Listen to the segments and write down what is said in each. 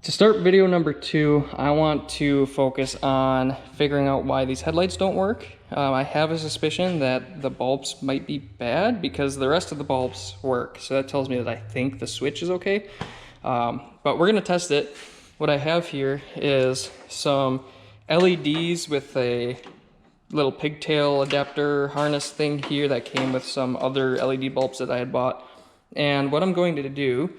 To start video number 2, I want to focus on figuring out why these headlights don't work. I have a suspicion that the bulbs might be bad because the rest of the bulbs work. So that tells me that I think the switch is okay. But we're gonna test it. What I have here is some LEDs with a little pigtail adapter harness thing here that came with some other LED bulbs that I had bought. And what I'm going to do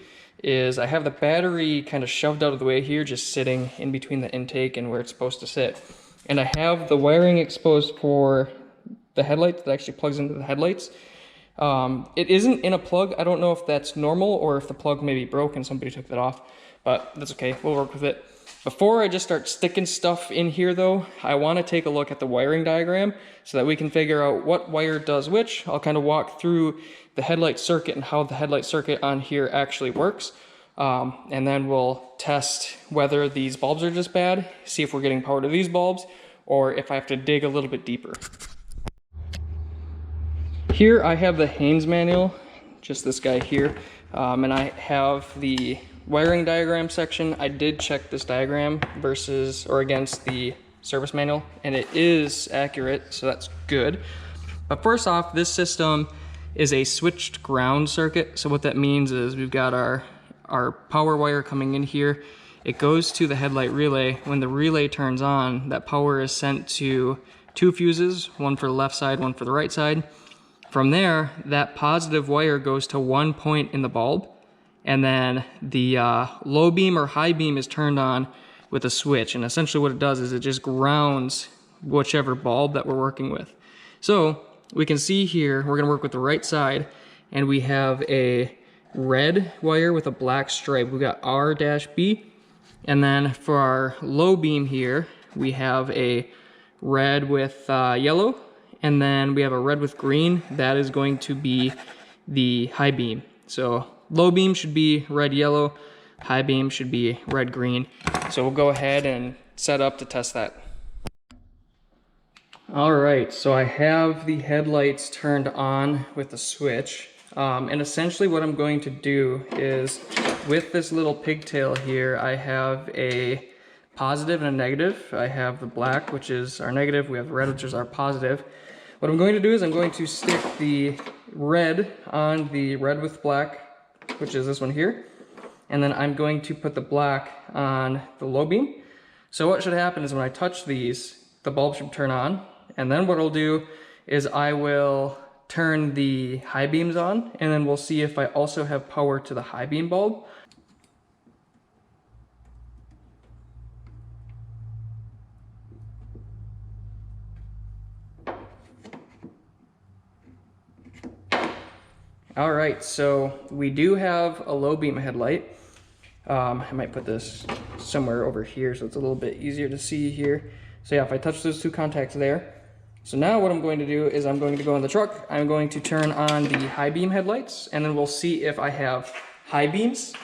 is I have the battery kind of shoved out of the way here, just sitting in between the intake and where it's supposed to sit. And I have the wiring exposed for the headlights that actually plugs into the headlights. It isn't in a plug. I don't know if that's normal or if the plug maybe broke and somebody took that off, but that's okay, we'll work with it. Before I just start sticking stuff in here though, I want to take a look at the wiring diagram so that we can figure out what wire does which. I'll kind of walk through the headlight circuit and how the headlight circuit on here actually works. And then we'll test whether these bulbs are just bad, see if we're getting power to these bulbs, or if I have to dig a little bit deeper. Here I have the Haynes manual, just this guy here, and I have the wiring diagram section. I did check this diagram versus or against the service manual, and it is accurate, so that's good. But first off, this system is a switched ground circuit. So what that means is we've got our power wire coming in here. It goes to the headlight relay. When the relay turns on, that power is sent to 2 fuses, one for the left side, one for the right side. From there, that positive wire goes to one point in the bulb, and then the low beam or high beam is turned on with a switch. And essentially what it does is it just grounds whichever bulb that we're working with. So we can see here, we're gonna work with the right side, and we have a red wire with a black stripe. We've got R-B, and then for our low beam here, we have a red with yellow, and then we have a red with green. That is going to be the high beam. So low beam should be red, yellow, high beam should be red, green. So we'll go ahead and set up to test that. All right, so I have the headlights turned on with the switch. And essentially what I'm going to do is, with this little pigtail here, I have a positive and a negative. I have the black, which is our negative. We have the red, which is our positive. What I'm going to do is I'm going to stick the red on the red with black, which is this one here. And then I'm going to put the black on the low beam. So what should happen is when I touch these, the bulb should turn on. And then what I'll do is I will turn the high beams on, and then we'll see if I also have power to the high beam bulb. All right, so we do have a low beam headlight. I might put this somewhere over here so it's a little bit easier to see here. So yeah, if I touch those 2 contacts there. So now what I'm going to do is I'm going to go in the truck, I'm going to turn on the high beam headlights, and then we'll see if I have high beams.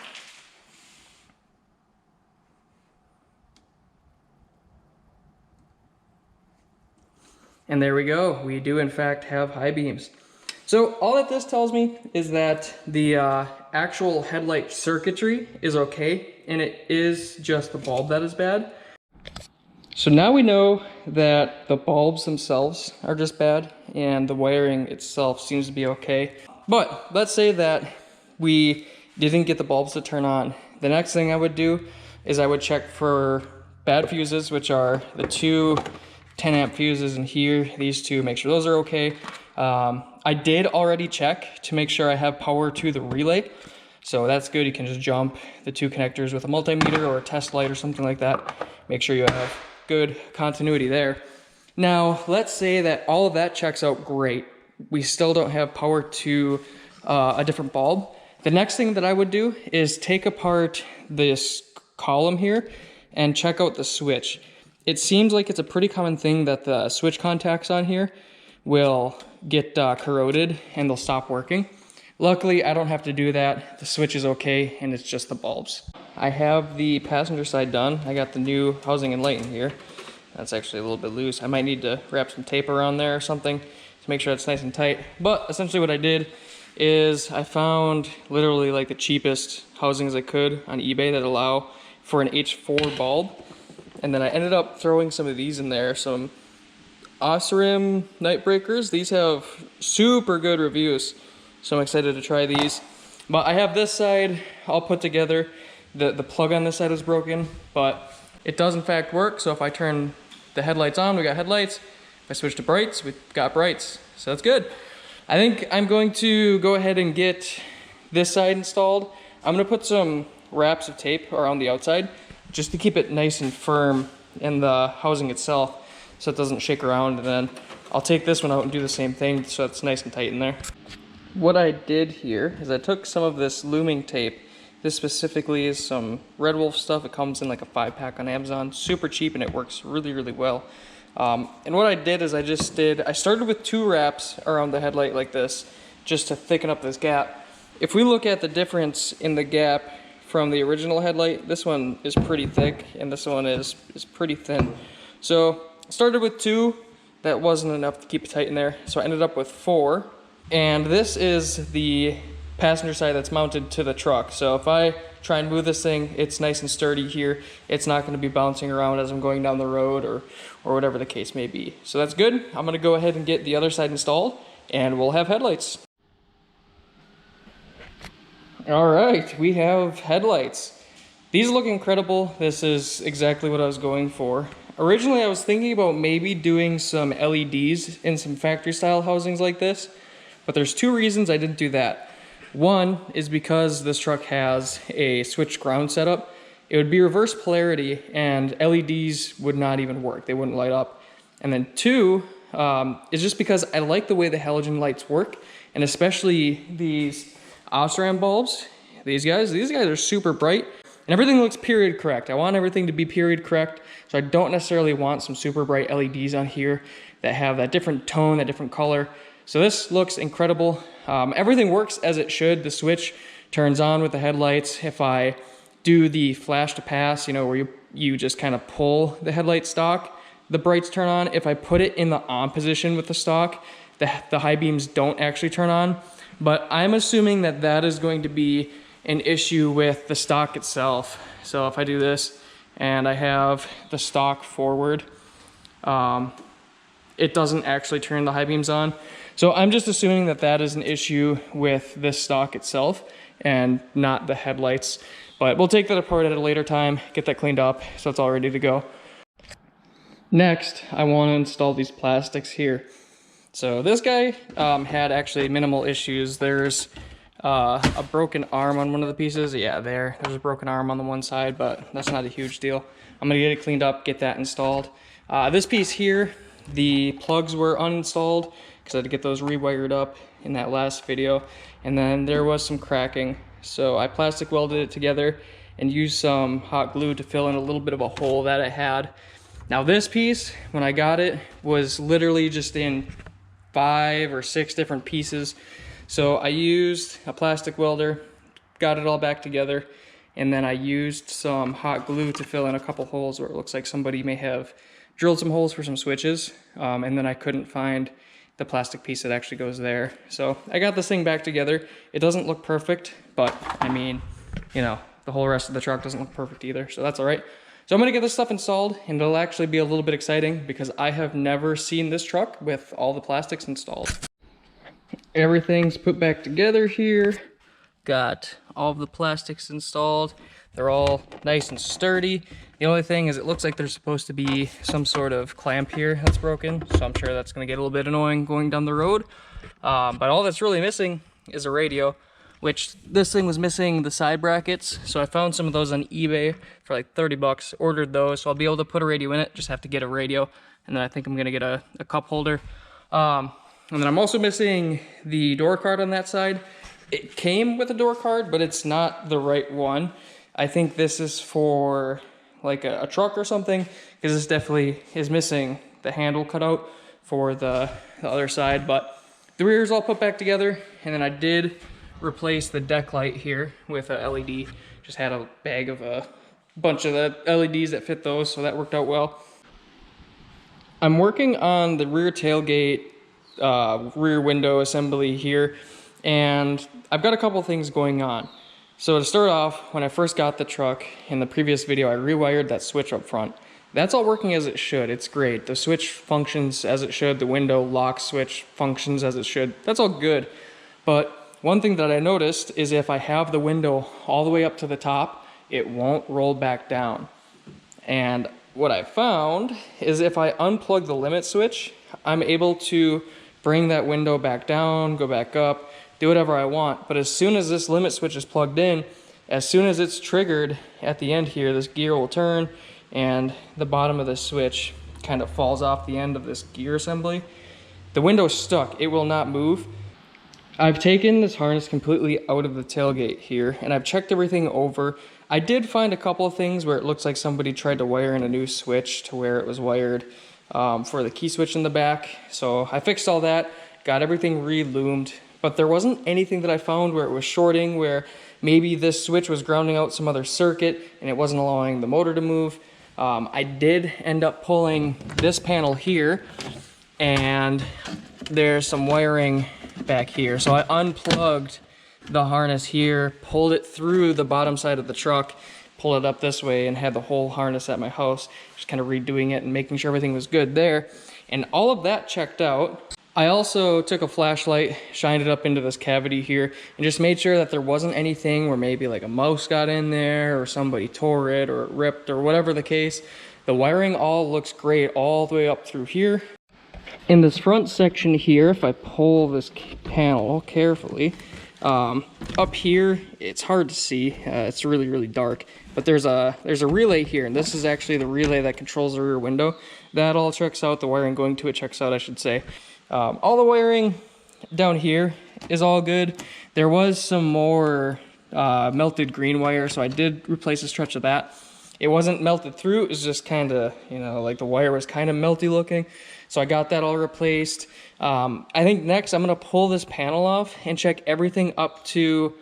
And there we go, we do in fact have high beams. So all that this tells me is that the actual headlight circuitry is okay, and it is just the bulb that is bad. So now we know that the bulbs themselves are just bad and the wiring itself seems to be okay. But let's say that we didn't get the bulbs to turn on. The next thing I would do is I would check for bad fuses, which are the 2 10-amp fuses in here, these 2, make sure those are okay. I did already check to make sure I have power to the relay. So that's good. You can just jump the 2 connectors with a multimeter or a test light or something like that. Make sure you have good continuity there. Now, let's say that all of that checks out great. We still don't have power to a different bulb. The next thing that I would do is take apart this column here and check out the switch. It seems like it's a pretty common thing that the switch contacts on here will get corroded and they'll stop working. Luckily, I don't have to do that. The switch is okay, and it's just the bulbs. I have the passenger side done. I got the new housing and light in here. That's actually a little bit loose. I might need to wrap some tape around there or something to make sure it's nice and tight. But essentially what I did is I found literally like the cheapest housings I could on eBay that allow for an H4 bulb. And then I ended up throwing some of these in there, some Osram night breakers. These have super good reviews, so I'm excited to try these. But I have this side all put together. The plug on this side was broken, but it does in fact work. So if I turn the headlights on, we got headlights. If I switch to brights, we've got brights. So that's good. I think I'm going to go ahead and get this side installed. I'm gonna put some wraps of tape around the outside just to keep it nice and firm in the housing itself so it doesn't shake around, and then I'll take this one out and do the same thing so it's nice and tight in there. What I did here is I took some of this looming tape. This specifically is some Red Wolf stuff. It comes in like a 5-pack on Amazon, super cheap, and it works really, really well. And what I did is I started with 2 wraps around the headlight like this, just to thicken up this gap. If we look at the difference in the gap from the original headlight, this one is pretty thick and this one is pretty thin. So I started with 2, that wasn't enough to keep it tight in there, so I ended up with 4. And this is the passenger side that's mounted to the truck. So if I try and move this thing, it's nice and sturdy here. It's not going to be bouncing around as I'm going down the road or whatever the case may be. So that's good. I'm going to go ahead and get the other side installed and we'll have headlights. All right, we have headlights. These look incredible. This is exactly what I was going for. Originally, I was thinking about maybe doing some LEDs in some factory style housings like this, but there's 2 reasons I didn't do that. One is because this truck has a switched ground setup. It would be reverse polarity and LEDs would not even work. They wouldn't light up. And then 2 is just because I like the way the halogen lights work, and especially these Osram bulbs. These guys are super bright and everything looks period correct. I want everything to be period correct, so I don't necessarily want some super bright LEDs on here that have that different tone, that different color. So this looks incredible. Everything works as it should. The switch turns on with the headlights. If I do the flash to pass, you know, where you just kind of pull the headlight stock, the brights turn on. If I put it in the on position with the stock, the high beams don't actually turn on. But I'm assuming that that is going to be an issue with the stock itself. So if I do this and I have the stock forward, it doesn't actually turn the high beams on. So I'm just assuming that that is an issue with this stock itself and not the headlights. But we'll take that apart at a later time, get that cleaned up so it's all ready to go. Next, I want to install these plastics here. So this guy had actually minimal issues. There's a broken arm on one of the pieces. Yeah, there's a broken arm on the one side, but that's not a huge deal. I'm gonna get it cleaned up, get that installed. This piece here, the plugs were uninstalled because I had to get those rewired up in that last video. And then there was some cracking. So I plastic welded it together and used some hot glue to fill in a little bit of a hole that it had. Now this piece, when I got it, was literally just in 5 or 6 different pieces. So I used a plastic welder, got it all back together, and then I used some hot glue to fill in a couple holes where it looks like somebody may have drilled some holes for some switches, and then I couldn't find the plastic piece that actually goes there. So I got this thing back together. It doesn't look perfect, but I mean, you know, the whole rest of the truck doesn't look perfect either, so that's all right. So I'm gonna get this stuff installed, and it'll actually be a little bit exciting because I have never seen this truck with all the plastics installed. Everything's put back together here. Got all of the plastics installed. They're all nice and sturdy. The only thing is it looks like there's supposed to be some sort of clamp here that's broken, so I'm sure that's gonna get a little bit annoying going down the road. But all that's really missing is a radio, which this thing was missing the side brackets. So I found some of those on eBay for like 30 bucks, ordered those. So I'll be able to put a radio in it, just have to get a radio. And then I think I'm gonna get a cup holder. And then I'm also missing the door card on that side. It came with a door card, but it's not the right one. I think this is for like a truck or something, because this definitely is missing the handle cutout for the other side. But the rear is all put back together, and then I did replace the deck light here with a LED. Just had a bag of a bunch of the LEDs that fit those, so that worked out well. I'm working on the rear tailgate, rear window assembly here, and I've got a couple things going on. So to start off, when I first got the truck, in the previous video, I rewired that switch up front. That's all working as it should. It's great. The switch functions as it should. The window lock switch functions as it should. That's all good. But one thing that I noticed is if I have the window all the way up to the top, it won't roll back down. And what I found is if I unplug the limit switch, I'm able to bring that window back down, go back up, do whatever I want. But as soon as this limit switch is plugged in, as soon as it's triggered at the end here, this gear will turn and the bottom of the switch kind of falls off the end of this gear assembly. The window's stuck, it will not move. I've taken this harness completely out of the tailgate here and I've checked everything over. I did find a couple of things where it looks like somebody tried to wire in a new switch to where it was wired for the key switch in the back. So I fixed all that, got everything re-loomed, but there wasn't anything that I found where it was shorting, where maybe this switch was grounding out some other circuit and it wasn't allowing the motor to move. I did end up pulling this panel here and there's some wiring back here. So I unplugged the harness here, pulled it through the bottom side of the truck, pulled it up this way and had the whole harness at my house, just kind of redoing it and making sure everything was good there. And all of that checked out. I also took a flashlight, shined it up into this cavity here, and just made sure that there wasn't anything where maybe like a mouse got in there or somebody tore it or it ripped or whatever the case. The wiring all looks great all the way up through here. In this front section here, if I pull this panel carefully, up here, it's hard to see. It's really, really dark. But there's a relay here, and this is actually the relay that controls the rear window. That all checks out. The wiring going to it checks out, I should say. All the wiring down here is all good. There was some more melted green wire, so I did replace a stretch of that. It wasn't melted through, it was just kind of, you know, like the wire was kind of melty looking. So I got that all replaced. I think next I'm gonna pull this panel off and check everything up to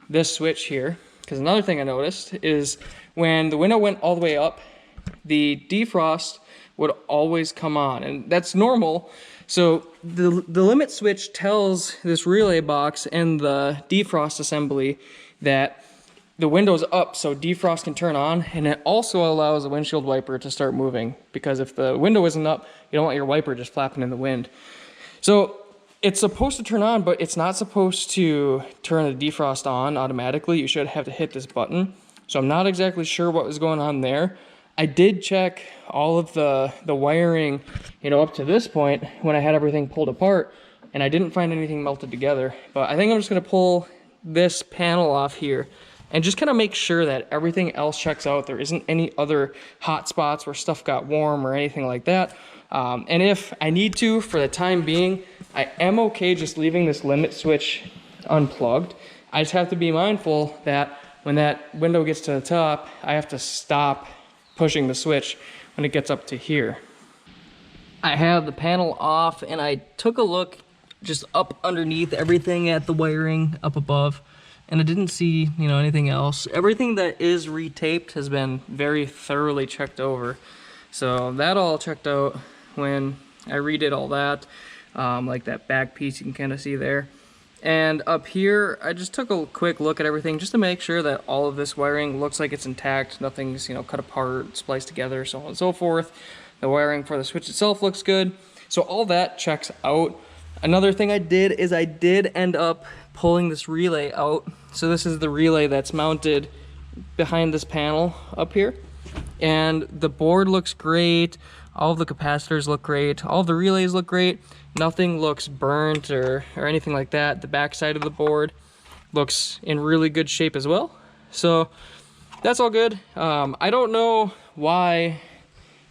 this switch here. Because another thing I noticed is when the window went all the way up, the defrost would always come on, and that's normal. So the limit switch tells this relay box and the defrost assembly that the window's up so defrost can turn on, and it also allows the windshield wiper to start moving, because if the window isn't up, you don't want your wiper just flapping in the wind. So it's supposed to turn on, but it's not supposed to turn the defrost on automatically. You should have to hit this button. So I'm not exactly sure what was going on there. I did check all of the wiring, you know, up to this point when I had everything pulled apart, and I didn't find anything melted together. But I think I'm just gonna pull this panel off here and just kind of make sure that everything else checks out. There isn't any other hot spots where stuff got warm or anything like that. And if I need to, for the time being, I am okay just leaving this limit switch unplugged. I just have to be mindful that when that window gets to the top, I have to stop pushing the switch when it gets up to here. I have the panel off and I took a look just up underneath everything at the wiring up above, and I didn't see, you know, anything else. Everything that is retaped has been very thoroughly checked over. So that all checked out when I redid all that. Like that back piece you can kind of see there. And up here, I just took a quick look at everything just to make sure that all of this wiring looks like it's intact. Nothing's, you know, cut apart, spliced together, so on and so forth. The wiring for the switch itself looks good. So all that checks out. Another thing I did is I did end up pulling this relay out. So this is the relay that's mounted behind this panel up here. And the board looks great. All of the capacitors look great. All of the relays look great. Nothing looks burnt or anything like that. The back side of the board looks in really good shape as well. So that's all good. I don't know why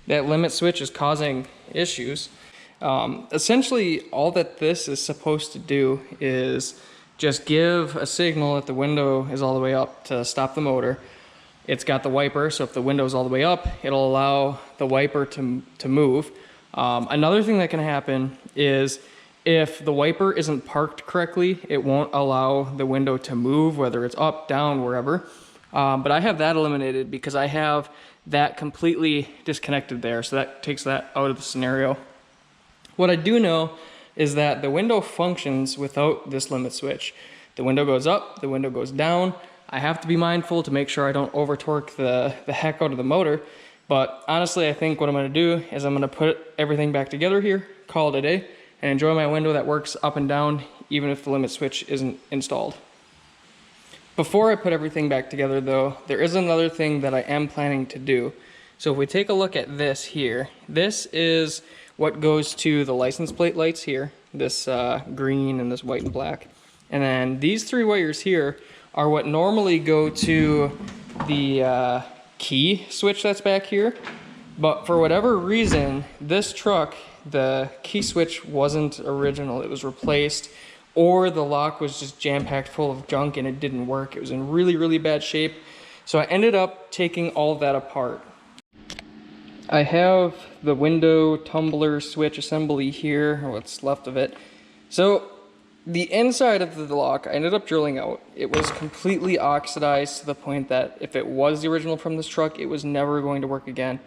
that limit switch is causing issues. Essentially, all that this is supposed to do is just give a signal that the window is all the way up to stop the motor. It's got the wiper, so if the window's all the way up, it'll allow the wiper to move. Another thing that can happen is if the wiper isn't parked correctly, it won't allow the window to move, whether it's up, down, wherever. But I have that eliminated because I have that completely disconnected there, so that takes that out of the scenario. What I do know is that the window functions without this limit switch. The window goes up, the window goes down. I have to be mindful to make sure I don't over torque the heck out of the motor. But honestly, I think what I'm going to do is I'm going to put everything back together here, call it a day, and enjoy my window that works up and down even if the limit switch isn't installed. Before I put everything back together though, there is another thing that I am planning to do. So if we take a look at this here, this is what goes to the license plate lights here, this green and this white and black. And then these three wires here are what normally go to the key switch that's back here. But for whatever reason, this truck, the key switch wasn't original. It was replaced, or the lock was just jam-packed full of junk and it didn't work. It was in really, really bad shape. So I ended up taking all of that apart. I have the window tumbler switch assembly here, or what's left of it. So the inside of the lock I ended up drilling out. It was completely oxidized to the point that if it was the original from this truck, it was never going to work again.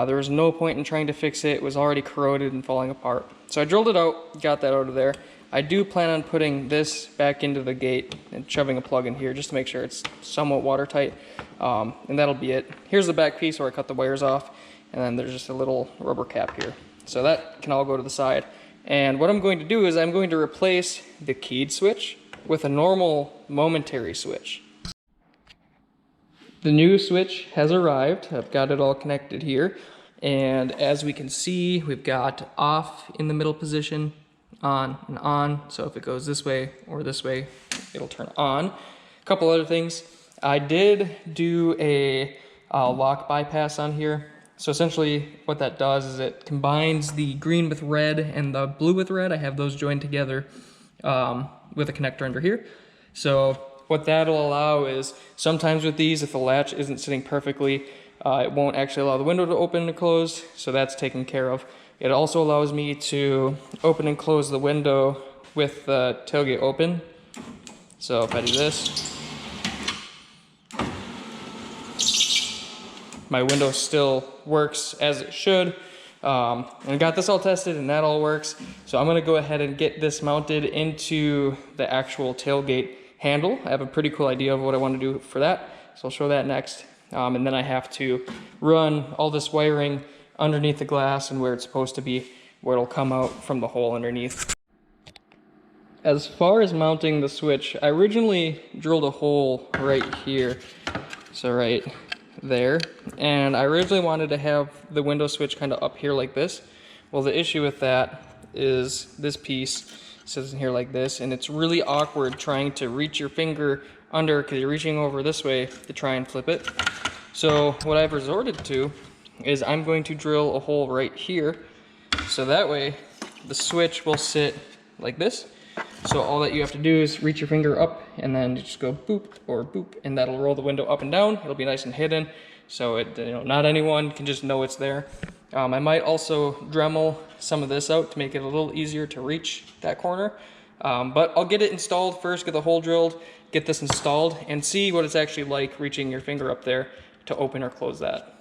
There was no point in trying to fix it. It was already corroded and falling apart. So I drilled it out, got that out of there. I do plan on putting this back into the gate and shoving a plug in here just to make sure it's somewhat watertight. And that'll be it. Here's the back piece where I cut the wires off, and then there's just a little rubber cap here. So that can all go to the side. And what I'm going to do is I'm going to replace the keyed switch with a normal momentary switch. The new switch has arrived. I've got it all connected here. And as we can see, we've got off in the middle position, on and on. So if it goes this way or this way, it'll turn on. A couple other things. I did do a lock bypass on here. So essentially what that does is it combines the green with red and the blue with red. I have those joined together with a connector under here. So what that'll allow is sometimes with these, if the latch isn't sitting perfectly, it won't actually allow the window to open and close. So that's taken care of. It also allows me to open and close the window with the tailgate open. So if I do this, my window still works as it should. And I got this all tested and that all works. So I'm gonna go ahead and get this mounted into the actual tailgate handle. I have a pretty cool idea of what I want to do for that. So I'll show that next. And then I have to run all this wiring underneath the glass and where it's supposed to be, where it'll come out from the hole underneath. As far as mounting the switch, I originally drilled a hole right here. So right there. And I originally wanted to have the window switch kind of up here like this. Well, the issue with that is this piece sits in here like this, and it's really awkward trying to reach your finger under because you're reaching over this way to try and flip it. So what I've resorted to is I'm going to drill a hole right here, so that way the switch will sit like this. So all that you have to do is reach your finger up and then you just go boop or boop, and that'll roll the window up and down. It'll be nice and hidden, so it, not anyone can just know it's there. I might also Dremel some of this out to make it a little easier to reach that corner. But I'll get it installed first, get the hole drilled, get this installed, and see what it's actually like reaching your finger up there to open or close that.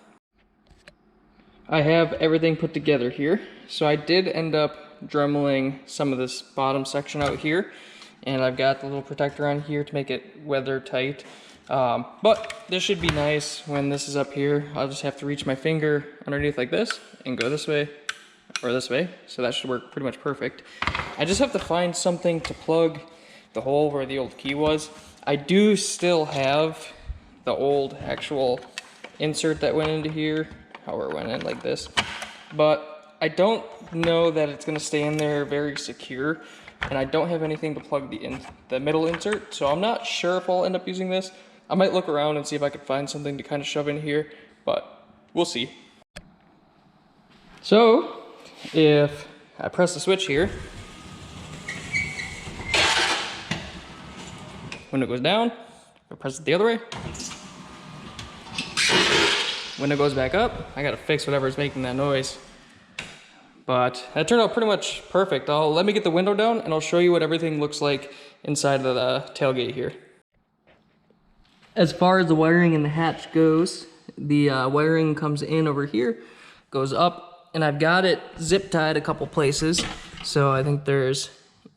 I have everything put together here. So I did end up Dremeling some of this bottom section out here, and I've got the little protector on here to make it weather tight. But this should be nice when this is up here. I'll just have to reach my finger underneath like this and go this way or this way. So that should work pretty much perfect. I just have to find something to plug the hole where the old key was. I do still have the old actual insert that went into here, how it went in like this. But I don't know that it's gonna stay in there very secure, and I don't have anything to plug the middle insert, so I'm not sure if I'll end up using this. I might look around and see if I could find something to kind of shove in here, but we'll see. So if I press the switch here, when it goes down, I press it the other way. When it goes back up, I gotta fix whatever's making that noise. But that turned out pretty much perfect. Let me get the window down and I'll show you what everything looks like inside of the tailgate here. As far as the wiring in the hatch goes, the wiring comes in over here, goes up, and I've got it zip tied a couple places. So I think there's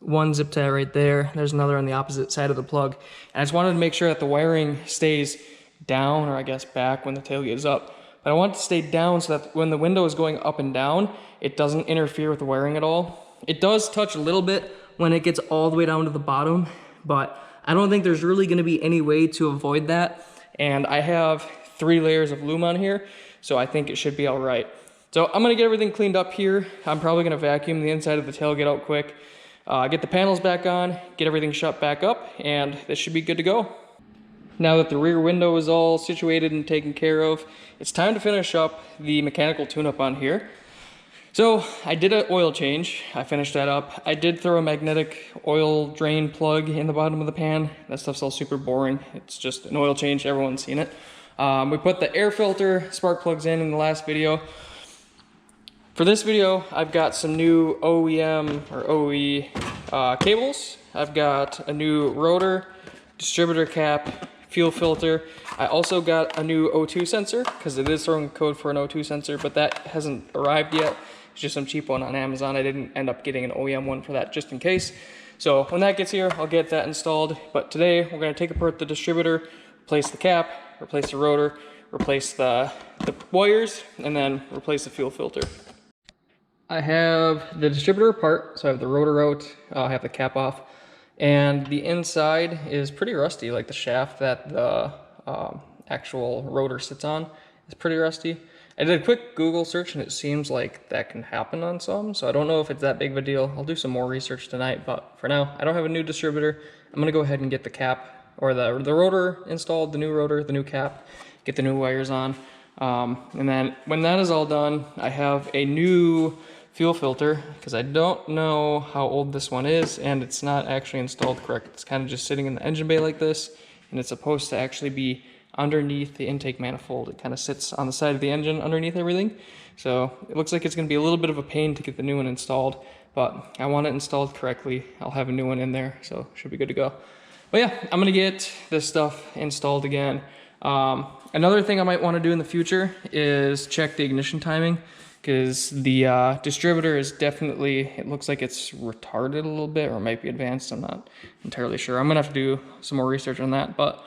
one zip tie right there. There's another on the opposite side of the plug. And I just wanted to make sure that the wiring stays down, or I guess back when the tailgate is up. But I want it to stay down so that when the window is going up and down, it doesn't interfere with the wiring at all. It does touch a little bit when it gets all the way down to the bottom, but I don't think there's really gonna be any way to avoid that. And I have 3 layers of loom on here, so I think it should be all right. So I'm gonna get everything cleaned up here. I'm probably gonna vacuum the inside of the tailgate out quick, get the panels back on, get everything shut back up, and this should be good to go. Now that the rear window is all situated and taken care of, it's time to finish up the mechanical tune-up on here. So I did an oil change. I finished that up. I did throw a magnetic oil drain plug in the bottom of the pan. That stuff's all super boring. It's just an oil change. Everyone's seen it. We put the air filter spark plugs in the last video. For this video, I've got some new OEM or OE cables. I've got a new rotor, distributor cap, fuel filter. I also got a new O2 sensor because it is throwing code for an O2 sensor, but that hasn't arrived yet. It's just some cheap one on Amazon. I didn't end up getting an OEM one for that just in case. So when that gets here, I'll get that installed. But today we're gonna take apart the distributor, replace the cap, replace the rotor, replace the wires, and then replace the fuel filter. I have the distributor apart, so I have the rotor out, I have the cap off, and the inside is pretty rusty, like the shaft that the actual rotor sits on is pretty rusty. I did a quick Google search and it seems like that can happen on some, so I don't know if it's that big of a deal. I'll do some more research tonight, but for now, I don't have a new distributor. I'm gonna go ahead and get the cap, or the rotor installed, the new rotor, the new cap, get the new wires on. And then when that is all done, I have a new fuel filter because I don't know how old this one is and it's not actually installed correct. It's kind of just sitting in the engine bay like this, and it's supposed to actually be underneath the intake manifold. It kind of sits on the side of the engine underneath everything. So it looks like it's going to be a little bit of a pain to get the new one installed, but I want it installed correctly. I'll have a new one in there, so should be good to go. But yeah, I'm going to get this stuff installed again. Another thing I might want to do in the future is check the ignition timing, because the distributor is definitely, it looks like it's retarded a little bit, or it might be advanced. I'm not entirely sure. I'm gonna have to do some more research on that, but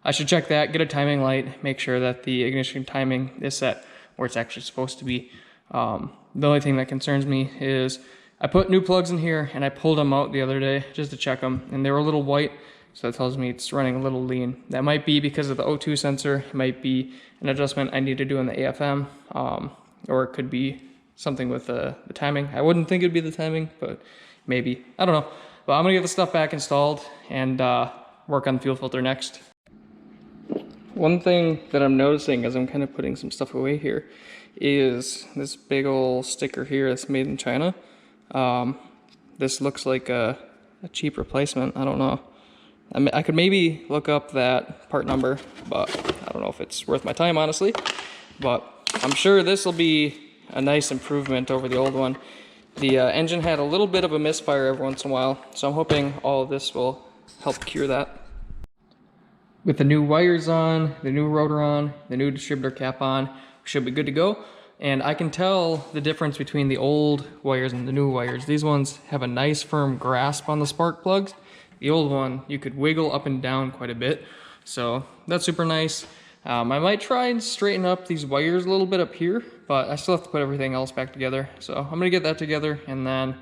I should check that, get a timing light, make sure that the ignition timing is set where it's actually supposed to be. The only thing that concerns me is I put new plugs in here and I pulled them out the other day just to check them, and they were a little white, so that tells me it's running a little lean. That might be because of the O2 sensor. It might be an adjustment I need to do in the AFM. Or it could be something with the timing. I wouldn't think it'd be the timing, but maybe. I don't know. But I'm gonna get the stuff back installed and work on the fuel filter next. One thing that I'm noticing as I'm kind of putting some stuff away here is this big old sticker here that's made in China. This looks like a cheap replacement. I don't know. I mean, I could maybe look up that part number, but I don't know if it's worth my time, honestly. But I'm sure this will be a nice improvement over the old one. The engine had a little bit of a misfire every once in a while, so I'm hoping all of this will help cure that. With the new wires on, the new rotor on, the new distributor cap on, we should be good to go. And I can tell the difference between the old wires and the new wires. These ones have a nice firm grasp on the spark plugs. The old one, you could wiggle up and down quite a bit, so that's super nice. I might try and straighten up these wires a little bit up here, but I still have to put everything else back together. So I'm gonna get that together and then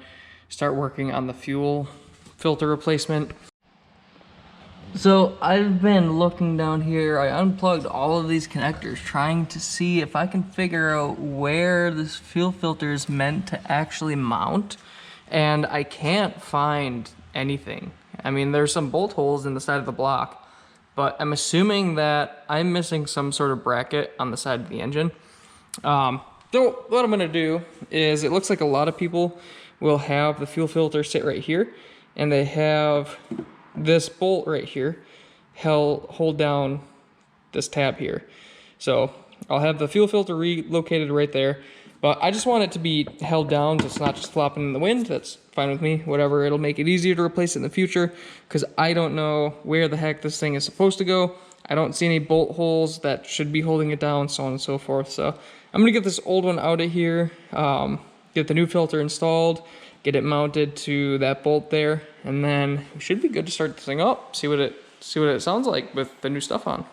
start working on the fuel filter replacement. So I've been looking down here. I unplugged all of these connectors, trying to see if I can figure out where this fuel filter is meant to actually mount, and I can't find anything. I mean, there's some bolt holes in the side of the block, but I'm assuming that I'm missing some sort of bracket on the side of the engine. So what I'm gonna do is, it looks like a lot of people will have the fuel filter sit right here, and they have this bolt right here hold down this tab here. So I'll have the fuel filter relocated right there, but I just want it to be held down so it's not just flopping in the wind. That's fine with me, whatever. It'll make it easier to replace it in the future, because I don't know where the heck this thing is supposed to go. I don't see any bolt holes that should be holding it down, so on and so forth. So I'm gonna get this old one out of here, get the new filter installed, get it mounted to that bolt there, and then we should be good to start this thing up, see what it sounds like with the new stuff on.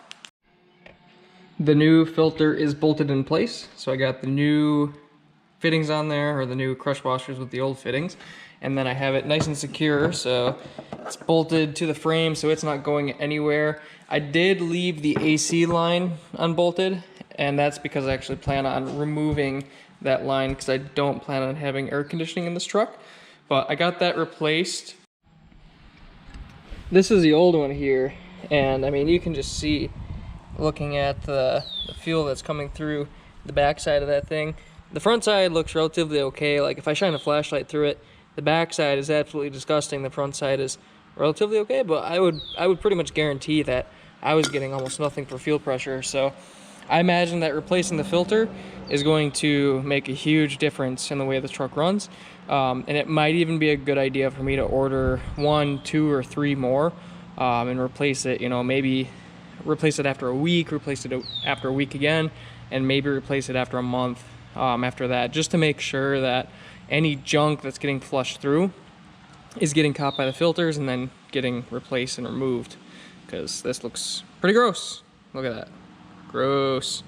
The new filter is bolted in place, so I got the new fittings on there, or the new crush washers with the old fittings, and then I have it nice and secure, so it's bolted to the frame so it's not going anywhere. I did leave the AC line unbolted, and that's because I actually plan on removing that line because I don't plan on having air conditioning in this truck. But I got that replaced. This is the old one here, and I mean, you can just see, looking at the fuel that's coming through the back side of that thing. The front side looks relatively okay. Like if I shine a flashlight through it, the back side is absolutely disgusting. The front side is relatively okay, but I would pretty much guarantee that I was getting almost nothing for fuel pressure. So I imagine that replacing the filter is going to make a huge difference in the way the truck runs. And it might even be a good idea for me to order 1, 2, or 3 more and replace it, you know, maybe replace it after a week, replace it after a week again, and maybe replace it after a month after that, just to make sure that any junk that's getting flushed through is getting caught by the filters and then getting replaced and removed, because this looks pretty gross. Look at that. Gross.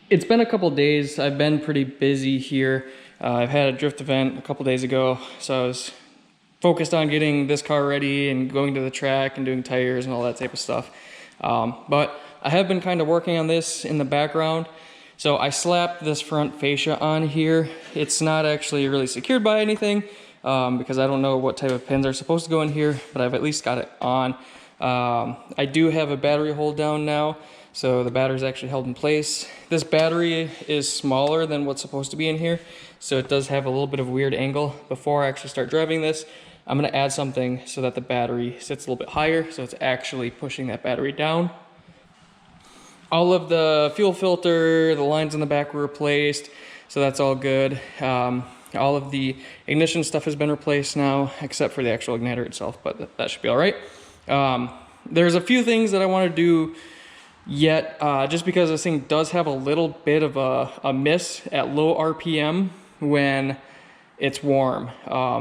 It's been a couple days. I've been pretty busy here. I've had a drift event a couple days ago, so I was focused on getting this car ready and going to the track and doing tires and all that type of stuff. But I have been kind of working on this in the background. So I slapped this front fascia on here. It's not actually really secured by anything because I don't know what type of pins are supposed to go in here, but I've at least got it on. I do have a battery hold down now, so the battery's actually held in place. This battery is smaller than what's supposed to be in here, so it does have a little bit of a weird angle. Before I actually start driving this, I'm gonna add something so that the battery sits a little bit higher, so it's actually pushing that battery down. All of the fuel filter, the lines in the back were replaced, so that's all good. All of the ignition stuff has been replaced now, except for the actual igniter itself, but that should be all right. There's a few things that I want to do yet, just because this thing does have a little bit of a miss at low RPM when it's warm.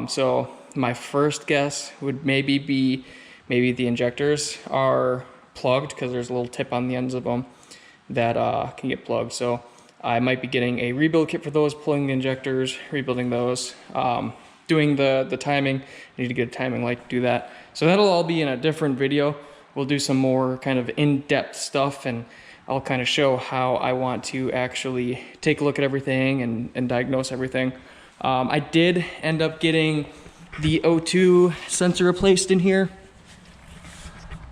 So my first guess would maybe be the injectors are plugged, because there's a little tip on the ends of them that can get plugged. So I might be getting a rebuild kit for those, pulling the injectors, rebuilding those, doing the timing. I need to get a timing light to do that. So that'll all be in a different video. We'll do some more kind of in-depth stuff, and I'll kind of show how I want to actually take a look at everything and diagnose everything. I did end up getting the O2 sensor replaced in here.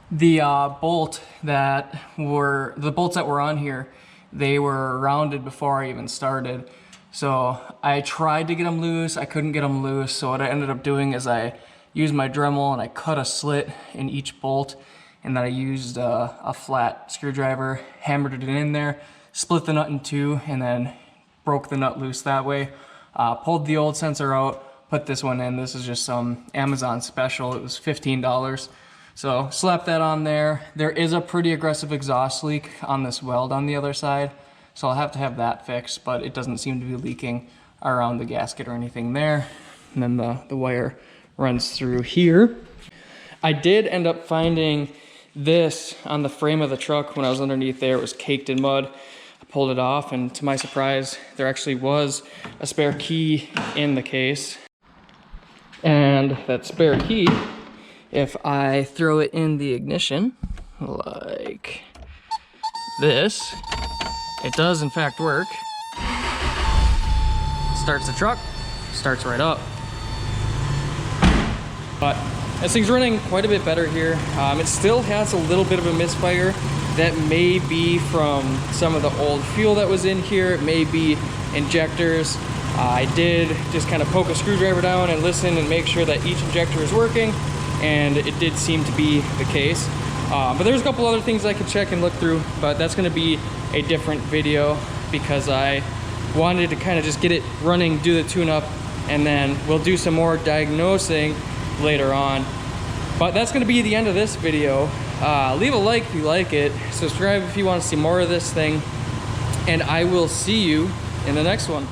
The bolts that were on here, they were rounded before I even started. So I tried to get them loose, I couldn't get them loose. So what I ended up doing is I used my Dremel and I cut a slit in each bolt, and then I used a flat screwdriver, hammered it in there, split the nut in two, and then broke the nut loose that way. Pulled the old sensor out, put this one in. This is just some Amazon special. It was $15. So slap that on there. There is a pretty aggressive exhaust leak on this weld on the other side, so I'll have to have that fixed, but it doesn't seem to be leaking around the gasket or anything there. And then the wire runs through here. I did end up finding this on the frame of the truck when I was underneath there. It was caked in mud. I pulled it off, and to my surprise, there actually was a spare key in the case. And that spare key, if I throw it in the ignition, like this, it does in fact work. Starts the truck, starts right up. But this thing's running quite a bit better here. It still has a little bit of a misfire. That may be from some of the old fuel that was in here. It may be injectors. I did just kind of poke a screwdriver down and listen and make sure that each injector is working, and it did seem to be the case. But there's a couple other things I could check and look through, but that's gonna be a different video because I wanted to kind of just get it running, do the tune-up, and then we'll do some more diagnosing later on. But that's gonna be the end of this video. Leave a like if you like it, subscribe if you want to see more of this thing, and I will see you in the next one.